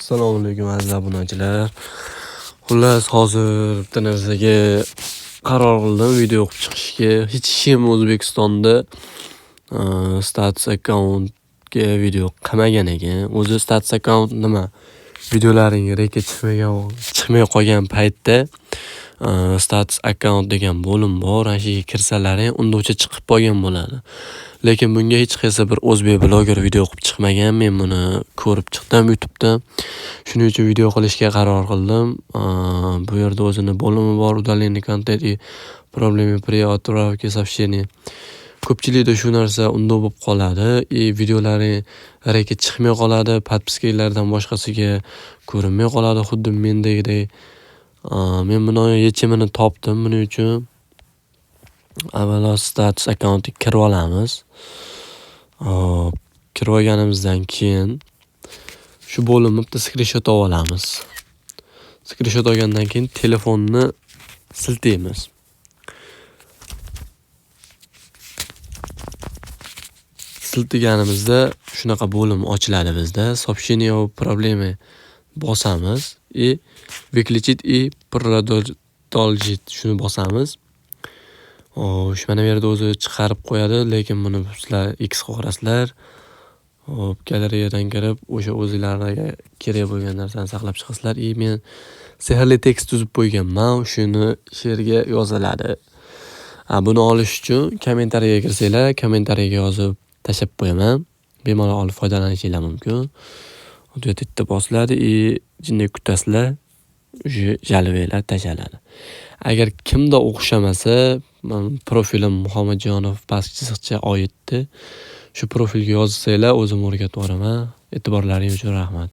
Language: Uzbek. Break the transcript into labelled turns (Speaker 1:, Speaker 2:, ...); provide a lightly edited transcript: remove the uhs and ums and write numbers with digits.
Speaker 1: Assalomu alaykum aziz obunachilar. Xullas hozir bitta narsaga qaror qildim video o'qib chiqishga. Hech kim O'zbekistonda status akkauntga video qilmagan ekan. O'zi status akkaunt nima? Videolaring reka chiqmay qolgan paytda status akkaunt degan bo'lim bor. Ana shu yerga kirsalaring undovcha chiqib qolgan bo'ladi. Lekin bunga hech qaysi bir o'zbek bloger video o'qib chiqmagan. Men buni ko'rib chiqdim YouTube'dan. Shuning uchun video qilishga qaror qildim. Bu yerda o'zini bo'limi bor. Удаление контент и проблемы при отправке сообщений. Ko'pchilikda shu narsa undov bo'lib qoladi. Videolaring reka chiqmay qoladi. Podpiskalardan boshqasiga ko'rinmay qoladi. Xuddi mendagidek. Men buni yechimini topdim. Buning uchun avvalo status akkauntga kirib olamiz. Kirib olganimizdan keyin shu bo'limni bitta screenshot olamiz. Screenshot olgandan keyin telefonni siltaymiz. Siltganimizda shunaqa bo'lim ochiladi bizda. Сообщение о проблеме bosamiz и выключить и продолжить shuni bosamiz. Shu mana bu yerda o'zi chiqarib qo'yadi, lekin buni sizlar X qo'yasizlar. Galeriyadan kirib, o'sha o'zingizlarga kerak bo'lgan narsani saqlab chiqasizlar. Men sehrli tekst tuzib qo'yganman, shuni she'rga yoziladi. Buni olish uchun kommentariyaga kirsanglar, kommentariyaga yozib tashlab qo'yaman. Bemalol olib foydalanishingiz mumkin. Bu yerda bosiladi, jinday kutasizlar. O'sha jalvalar tashaladi. Agar kimda o'xshamasa, profilim Muhammadjonov pastki chiziqcha oiddi. Shu profilga yozsanglar, o'zim o'rgatib boraman. E'tiborlaringiz uchun rahmat.